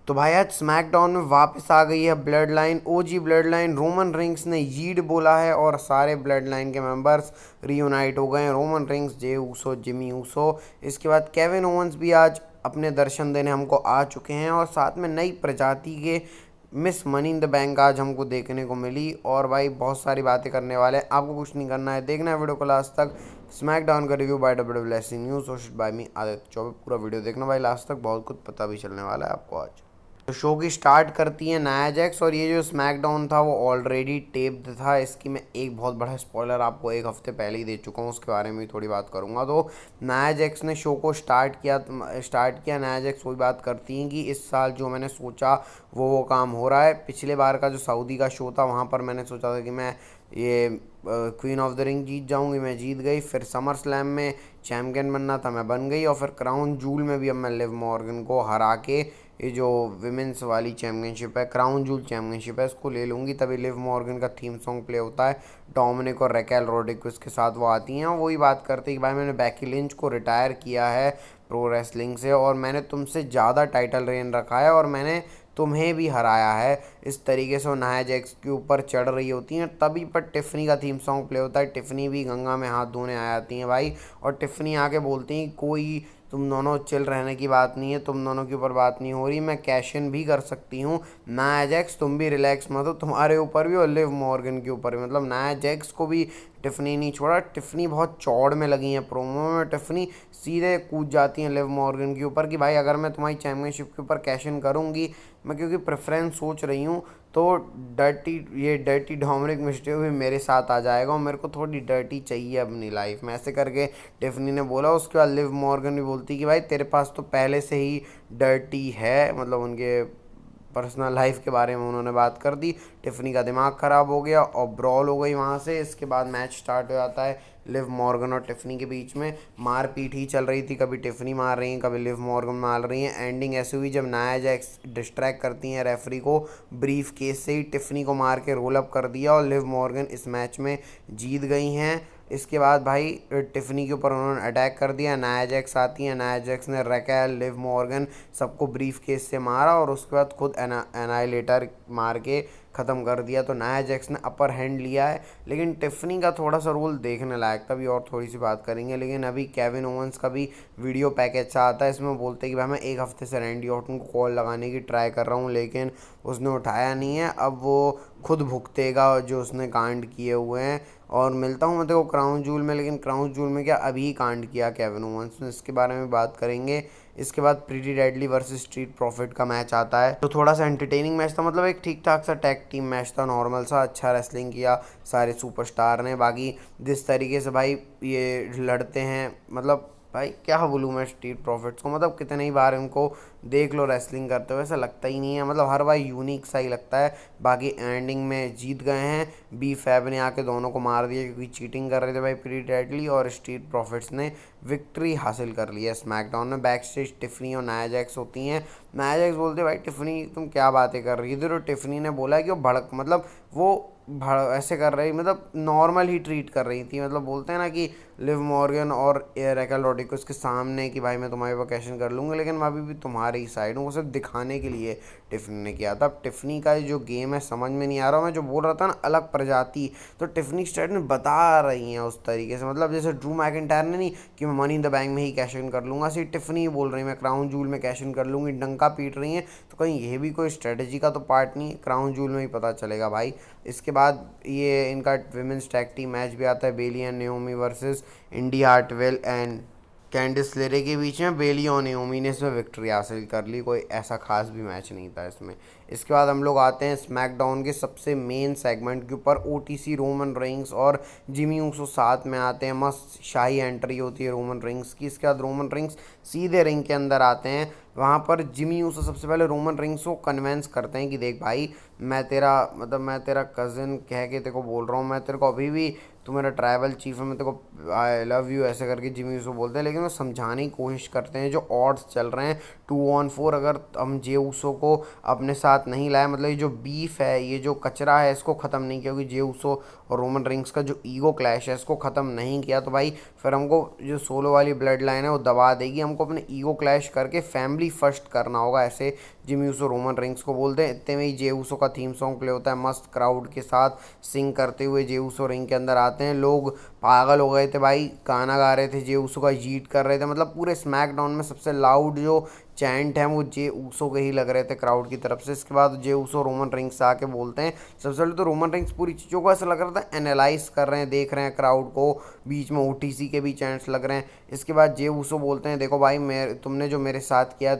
तो भाई आज स्मैकडाउन में वापस आ गई है ब्लड लाइन, ओजी ब्लड लाइन। रोमन रिंग्स ने यीड बोला है और सारे ब्लड लाइन के मेंबर्स रीयूनाइट हो गए हैं। रोमन रिंग्स, जे ऊसो, जिमी ऊसो। इसके बाद केविन ओवंस भी आज अपने दर्शन देने हमको आ चुके हैं और साथ में नई प्रजाति के miss money in the bank आज हमको देखने को मिली। और भाई बहुत सारी बातें करने वाले हैं, आपको कुछ नहीं करना है, देखना है वीडियो को लास्ट तक। स्मैकडाउन का review by WWE news hosted by me Aditya Choubey. पूरा वीडियो देखना भाई लास्ट तक, बहुत कुछ पता भी चलने वाला है आपको आज। तो शो की स्टार्ट करती है नाया जैक्स, और ये जो स्मैकडाउन था वो ऑलरेडी टेप्ड था। इसकी मैं एक बहुत बड़ा स्पॉइलर आपको एक हफ्ते पहले ही दे चुका हूँ, उसके बारे में भी थोड़ी बात करूँगा। तो नाया जैक्स ने शो को स्टार्ट किया। नाया जैक्स वही बात करती हैं कि इस साल जो मैंने सोचा वो काम हो रहा है। पिछले बार का जो सऊदी का शो था वहाँ पर मैंने सोचा था कि मैं ये क्वीन ऑफ द रिंग जीत जाऊंगी, मैं जीत गई। फिर समर स्लैम में चैम्पियन बनना था, मैं बन गई। और फिर क्राउन जूल में भी अब मैं लिव मॉर्गन को हरा के ये जो विमेंस वाली चैम्पियनशिप है, क्राउन जूल चैम्पियनशिप है, इसको ले लूँगी। तभी लिव मॉर्गन का थीम सॉन्ग प्ले होता है, डोमिनिक और रैकेल रोड्रिग्स के साथ वो आती हैं और वही बात करती है कि भाई मैंने बैकी लिंच को रिटायर किया है प्रो रेसलिंग से, और मैंने तुमसे ज़्यादा टाइटल रेन रखा है और मैंने तुम्हें भी हराया है। इस तरीके से वो नाया जैक्स के ऊपर चढ़ रही होती हैं, तभी पर टिफ़नी का थीम सॉन्ग प्ले होता है। टिफ़नी भी गंगा में हाथ धोने आ जाती हैं भाई, और टिफ़नी आके बोलती हैं कोई तुम दोनों चिल रहने की बात नहीं है, तुम दोनों के ऊपर बात नहीं हो रही, मैं कैश इन भी कर सकती हूँ। नाया जैक्स तुम भी रिलैक्स मत हो, तुम्हारे ऊपर भी और लिव मॉर्गन के ऊपर भी। मतलब नाया जैक्स को भी टिफ़नी नहीं छोड़ा। टिफ़नी बहुत चौड़ में लगी है प्रोमो में। टिफ़नी सीधे कूद जाती हैं लिव मॉर्गन के ऊपर कि भाई अगर मैं तुम्हारी चैम्पियनशिप के ऊपर कैश इन करूँगी, मैं क्योंकि प्रेफरेंस सोच रही हूँ, तो डर्टी डोमिनिक मिस्टेरियो भी मेरे साथ आ जाएगा और मेरे को थोड़ी डर्टी चाहिए अपनी लाइफ में, ऐसे करके टिफ़नी ने बोला। उसके बाद लिव मॉर्गन भी बोलती कि भाई तेरे पास तो पहले से ही डर्टी है, मतलब उनके पर्सनल लाइफ के बारे में उन्होंने बात कर दी। टिफ़नी का दिमाग ख़राब हो गया और ब्रॉल हो गई वहाँ से। इसके बाद मैच स्टार्ट हो जाता है लिव मॉर्गन और टिफ़नी के बीच में। मारपीट ही चल रही थी, कभी टिफ़नी मार रही हैं, कभी लिव मॉर्गन मार रही हैं। एंडिंग ऐसी हुई जब नाया जैक्स डिस्ट्रैक्ट करती हैं रेफरी को, ब्रीफ केस से ही टिफ़नी को मार के रोल अप कर दिया और लिव मॉर्गन इस मैच में जीत गई हैं। इसके बाद भाई टिफ़नी के ऊपर उन्होंने अटैक कर दिया। नाया जैक्स आती है, नाया जैक्स ने रैकेल, लिव मॉर्गन सबको ब्रीफ केस से मारा और उसके बाद खुद एनाइलेटर मार के ख़त्म कर दिया। तो नाया जैक्स ने अपर हैंड लिया है, लेकिन टिफ़नी का थोड़ा सा रोल देखने लायक था, अभी और थोड़ी सी बात करेंगे। लेकिन अभी केविन ओवंस का भी वीडियो पैकेज सा आता है, इसमें बोलते हैं कि भाई मैं एक हफ्ते से रैंडी ऑर्टन को कॉल लगाने की ट्राई कर रहा हूँ, लेकिन उसने उठाया नहीं है। अब वो खुद भुगतेगा जो उसने कांड किए हुए हैं। और मिलता हूँ मैं देखो क्राउन जूल में, लेकिन क्राउन जूल में क्या अभी कांड किया केविन ओवंस ने, इसके बारे में बात करेंगे। इसके बाद pretty deadly versus street profit का मैच आता है, तो थोड़ा सा एंटरटेनिंग मैच था, मतलब एक ठीक ठाक सा टैग टीम मैच था, नॉर्मल सा। अच्छा रेसलिंग किया सारे सुपरस्टार ने। बाकी जिस तरीके से भाई ये लड़ते हैं, मतलब भाई क्या बोलूँ मैं स्ट्रीट प्रॉफिट्स को, मतलब कितने ही बार इनको देख लो रेसलिंग करते हुए, ऐसा लगता ही नहीं है, मतलब हर बार यूनिक सा ही लगता है। बाकी एंडिंग में जीत गए हैं, बी फैब ने आके दोनों को मार दिया क्योंकि चीटिंग कर रहे थे भाई प्रीटी डेडली, और स्ट्रीट प्रॉफिट्स ने विक्ट्री हासिल कर ली है स्मैकडाउन में। बैक स्टेज टिफ़नी और नाया जैक्स होती हैं। नाया जैक्स बोलते भाई टिफ़नी तुम क्या बातें कर रही थी, तो टिफ़नी ने बोला कि वो भड़क, मतलब वो ऐसे कर रही, मतलब नॉर्मल ही ट्रीट कर रही थी, मतलब बोलते हैं ना कि लिव मॉर्गन और रैकेल रोड्रिग्स के सामने कि भाई मैं तुम्हारे ऊपर कैश इन कर लूँगा, लेकिन मैं अभी भी तुम्हारी ही साइड हूँ, वो सिर्फ दिखाने के लिए टिफ़नी ने किया था। अब टिफ़नी का जो गेम है समझ में नहीं आ रहा, मैं जो बोल रहा था ना अलग प्रजाति, तो टिफ़नी स्ट्रेट में बता रही हैं उस तरीके से, मतलब जैसे ड्रू मैकिंटायर ने नहीं कि मैं मनी इन द बैंक में ही कैश इन कर लूँगा, ऐसे टिफ़नी बोल रही मैं क्राउन जूल में कैश इन कर लूँगी, डंका पीट रही हैं। तो कहीं ये भी कोई स्ट्रेटजी का तो पार्ट नहीं है, क्राउन जूल में ही पता चलेगा भाई। इसके बाद ये इनका विमेंस टैग टीम मैच भी आता है, Bayley and Naomi versus Indi Hartwell and Candice LeRae के बीच में। बेली और नेओमी ने इसमें विक्ट्री हासिल कर ली, कोई ऐसा खास भी मैच नहीं था इसमें। इसके बाद हम लोग आते हैं स्मैकडाउन के सबसे मेन सेगमेंट के ऊपर। ओटीसी रोमन रिंग्स और जिमी ऊसो साथ में आते हैं, मस्त शाही एंट्री होती है रोमन रिंग्स की। इसके बाद रोमन रिंग्स सीधे रिंग के अंदर आते हैं, वहाँ पर जिमी ऊसो सबसे पहले रोमन रिंग्स को कन्वेंस करते हैं कि देख भाई मैं तेरा कज़न कह के तेरे को बोल रहा हूँ, मैं तेरे को अभी भी, तू मेरा ट्राइबल चीफ है, मैं तेरे को आई लव यू ऐसे करके जिमी यूसो बोलते हैं, लेकिन वो समझाने की कोशिश करते हैं। जो ऑड्स चल रहे हैं 2-on-4, अगर हम जे ऊसो को अपने साथ नहीं लाए, मतलब ये जो बीफ है, ये जो कचरा है, इसको ख़त्म नहीं किया, क्योंकि जे ऊसो और रोमन रिंग्स का जो ईगो क्लैश है इसको ख़त्म नहीं किया, तो भाई फिर हमको जो सोलो वाली ब्लड लाइन है वो दबा देगी। हमको अपने ईगो क्लैश करके फैमिली फर्स्ट करना होगा, ऐसे जिमी ऊसो रोमन रिंग्स को बोलते हैं। इतने में ही जे ऊसो का थीम सॉन्ग प्ले होता है, मस्त क्राउड के साथ सिंग करते हुए जे ऊसो रिंग के अंदर आते हैं। लोग पागल हो गए थे भाई, गाना गा रहे थे, जे ऊसो का जीत कर रहे थे, मतलब पूरे स्मैकडाउन में सबसे लाउड जो चैंट हैं वो जे ऊसो के ही लग रहे थे क्राउड की तरफ से। इसके बाद जे ऊसो रोमन रिंग्स आके बोलते हैं, सबसे पहले तो रोमन रिंग्स पूरी चीज़ों को ऐसा लग रहा था एनालाइज कर रहे हैं, देख रहे हैं क्राउड को, बीच में ओटीसी के भी चैंट्स लग रहे हैं। इसके बाद जे ऊसो बोलते हैं, देखो भाई तुमने जो मेरे साथ किया है,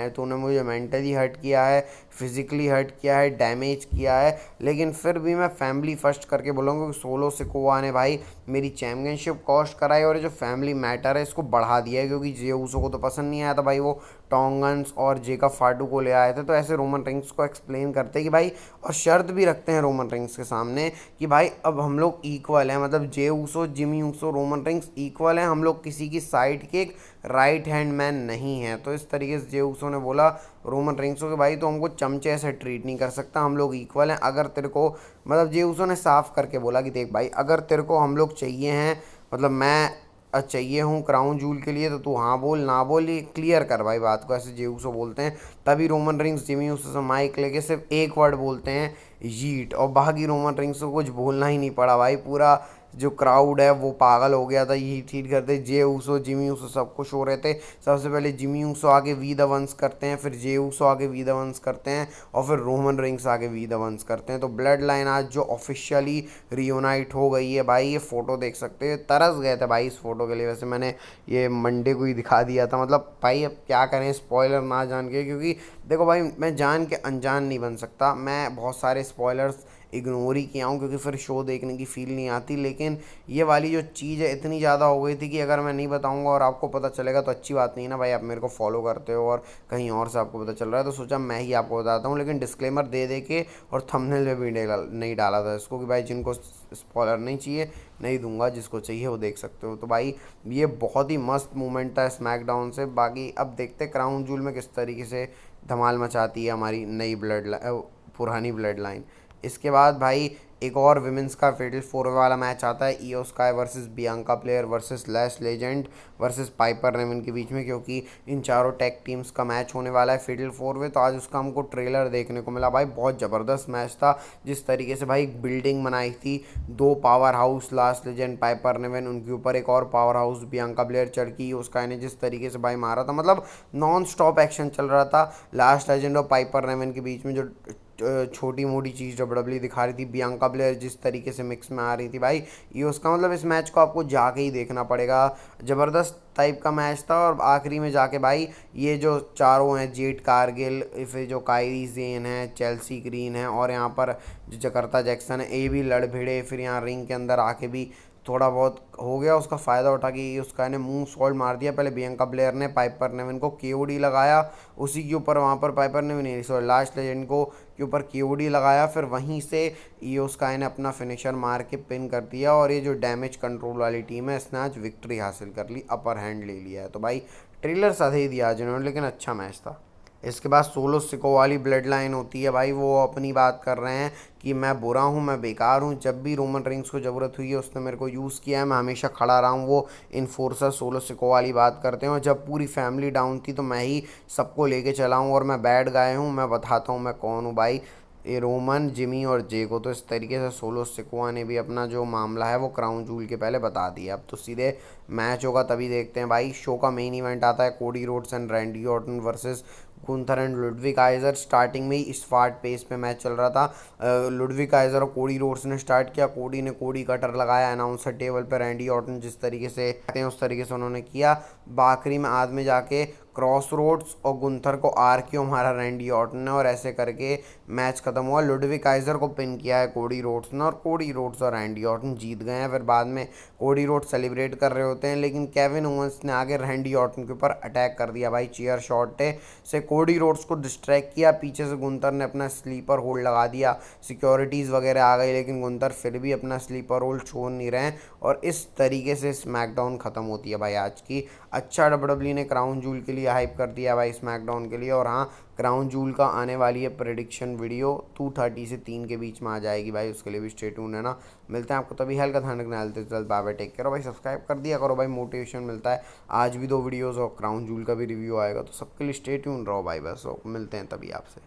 तूने मुझे मेंटली हर्ट किया है, फिजिकली हर्ट किया है, डैमेज किया है, लेकिन फिर भी मैं फैमिली फर्स्ट करके बोलूँगा कि सोलो सिकोआ ने भाई मेरी चैम्पियनशिप कॉस्ट कराई, और ये जो फैमिली मैटर है इसको बढ़ा दिया है, क्योंकि जे ऊसो को तो पसंद नहीं आया था भाई, वो टोंगन्स और जेकब फाडू को ले आए थे। तो ऐसे रोमन रिंग्स को एक्सप्लेन करते हैं कि भाई, और शर्त भी रखते हैं रोमन रिंग्स के सामने कि भाई अब हम लोग इक्वल हैं, मतलब Jey Uso, Jimmy Uso, Roman Reigns equal हैं, हम लोग किसी की साइड के एक राइट हैंड मैन नहीं है। तो इस तरीके से जे ऊसो ने बोला रोमन रिंग्स को कि भाई तो हमको चमचे ऐसे ट्रीट नहीं कर सकता, हम लोग इक्वल हैं। अगर तेरे को, मतलब जे ऊसो ने साफ करके बोला कि देख भाई, अगर तेरे को हम लोग चाहिए हैं, मतलब मैं चाहिए हूँ क्राउन जूल के लिए, तो तू हाँ बोल, ना बोल, ये क्लियर कर भाई बात को, ऐसे जे ऊसो बोलते हैं। तभी रोमन रिंग्स जिमी ऊसो से माइक लेके सिर्फ एक वर्ड बोलते हैं, यीट, और बाकी रोमन रिंग्स को कुछ बोलना ही नहीं पड़ा भाई। पूरा जो क्राउड है वो पागल हो गया था, यही ठीक करते जे ऊसो, जिमी ऊसो सब खुश हो रहे थे। सबसे पहले जिमी ऊसो आगे वी द वंस करते हैं, फिर जे ऊसो आगे वी द वंस करते हैं, और फिर रोमन रिंग्स आगे वी द वंस करते हैं। तो ब्लड लाइन आज जो ऑफिशियली रियूनाइट हो गई है भाई, ये फ़ोटो देख सकते हैं, तरस गए थे भाई इस फोटो के लिए। वैसे मैंने ये मंडे को ही दिखा दिया था, मतलब भाई अब क्या करें स्पॉइलर ना जान के, क्योंकि देखो भाई मैं जान के अनजान नहीं बन सकता, मैं बहुत सारे स्पॉयलर्स इग्नोर ही किया हूँ, क्योंकि फिर शो देखने की फ़ील नहीं आती। लेकिन ये वाली जो चीज़ है इतनी ज़्यादा हो गई थी कि अगर मैं नहीं बताऊँगा और आपको पता चलेगा तो अच्छी बात नहीं ना भाई, आप मेरे को फॉलो करते हो और कहीं और से आपको पता चल रहा है, तो सोचा मैं ही आपको बताता हूँ। लेकिन डिस्क्लेमर दे दे के और थंबनेल में भी नहीं डाला था इसको कि भाई जिनको स्पॉइलर नहीं चाहिए नहीं दूंगा, जिसको चाहिए वो देख सकते हो। तो भाई ये बहुत ही मस्त मूवमेंट था स्मैकडाउन से। बाकी अब देखते क्राउन जूल में किस तरीके से धमाल मचाती है हमारी नई पुरानी ब्लड लाइन। इसके बाद भाई एक और विमेंस का फेटल 4 वाला मैच आता है, Iyo Sky versus Bianca Belair versus Lash Legend versus Piper रेमन के बीच में, क्योंकि इन चारों टैग टीम्स का मैच होने वाला है फेटल 4 में। तो आज उसका हमको ट्रेलर देखने को मिला भाई, बहुत ज़बरदस्त मैच था। जिस तरीके से भाई बिल्डिंग बनाई थी, 2 power house last legend piper रेमन, उनके ऊपर एक और पावर हाउस बियांका प्लेयर चढ़ की, उसका ने जिस तरीके से भाई मारा था, मतलब नॉन स्टॉप एक्शन चल रहा था लास्ट लेजेंड और पाइपर रेमन के बीच में। जो छोटी मोटी चीज़ डब्ल्यू दिखा रही थी, बियांका ब्लेयर जिस तरीके से मिक्स में आ रही थी भाई, ये उसका मतलब इस मैच को आपको जाके ही देखना पड़ेगा। ज़बरदस्त टाइप का मैच था। और आखिरी में जाके भाई ये जो चारों हैं, जेट कारगिल, फिर जो कायरी जेन है, चेल्सी ग्रीन है, और यहाँ पर जो जकर्ता जैक्सन है, ये भी लड़ भिड़े। फिर यहाँ रिंग के अंदर आके भी थोड़ा बहुत हो गया, उसका फ़ायदा उठा के उसका ने मुंह सॉल्ट मार दिया। पहले बियांका ब्लेयर ने पाइपर नेविन को केओडी लगाया, उसी के ऊपर वहाँ पर पाइपर नेविन नहीं सॉरी लास्ट लेजेंड को के ऊपर केओडी लगाया, फिर वहीं से ईओ स्काई ने अपना फिनिशर मार के पिन कर दिया। और ये जो डैमेज कंट्रोल वाली टीम है इसने आज विक्ट्री हासिल कर ली, अपर हैंड ले लिया है। तो भाई ट्रेलर साथ ही दिया जिन्होंने, लेकिन अच्छा मैच था। इसके बाद सोलो सिको वाली ब्लड लाइन होती है भाई, वो अपनी बात कर रहे हैं कि मैं बुरा हूँ, मैं बेकार हूँ, जब भी रोमन रिंग्स को ज़रूरत हुई है उसने मेरे को यूज़ किया है, मैं हमेशा खड़ा रहा हूँ। वो इन्फोर्सर सोलो सिको वाली बात करते हैं, और जब पूरी फैमिली डाउन थी तो मैं ही सबको लेके चला हूँ, और मैं बैड गाय हूँ, मैं बताता हूँ मैं कौन हूँ भाई, ये रोमन, जिमी और जे को। तो इस तरीके से सोलो सिकोआ ने भी अपना जो मामला है वो क्राउन जूल के पहले बता दिया। अब तो सीधे मैच होगा तभी देखते हैं भाई। शो का मेन इवेंट आता है Cody Rhodes and Randy Orton versus Gunther and Ludwig Kaizer. Starting में ही स्पार्ट पेस पे मैच चल रहा था। लुडविग काइजर और कोडी रोड्स ने स्टार्ट किया, कोडी ने कोडी कटर लगाया अनाउंसर टेबल पे, रैंडी ऑर्टन जिस तरीके से कहते हैं उस तरीके से उन्होंने किया। आखिरी में आज में जाके क्रॉस रोड्स और गुंथर को RKO मारा रैंडी ऑर्टन ने, और ऐसे करके मैच खत्म हुआ। लुडविक काइजर को पिन किया है कोडी रोड्स ने, और कोडी रोड्स और रैंडी ऑर्टन जीत गए हैं। फिर बाद में कोडी रोड्स सेलिब्रेट कर रहे होते हैं, लेकिन केविन ओवेंस ने आगे रैंडी ऑर्टन के ऊपर अटैक कर दिया भाई। चेयर शॉट से कोडी रोड्स को डिस्ट्रैक्ट किया, पीछे से गुंथर ने अपना स्लीपर होल्ड लगा दिया, सिक्योरिटीज़ वगैरह आ गई, लेकिन गुंथर फिर भी अपना स्लीपर होल्ड छोड़ नहीं रहे हैं। और इस तरीके से स्मैकडाउन ख़त्म होती है भाई आज की। अच्छा WWE ने क्राउन जूल के लिए हाइप कर दिया भाई स्मैकडाउन के लिए। और हाँ, क्राउन जूल का आने वाली है प्रेडिक्शन वीडियो 2:30 से 3 के बीच में आ जाएगी भाई, उसके लिए भी स्टे ट्यून है ना। मिलते हैं आपको तभी। हल्का ध्यान रखना, हेल्थ जल्द, बाय बाय, टेक केयर। भाई सब्सक्राइब कर दिया करो भाई, मोटिवेशन मिलता है। आज भी 2 वीडियोज़ और क्राउन जूल का भी रिव्यू आएगा, तो सबके लिए स्टे ट्यून रहो भाई। बस मिलते हैं तभी आपसे।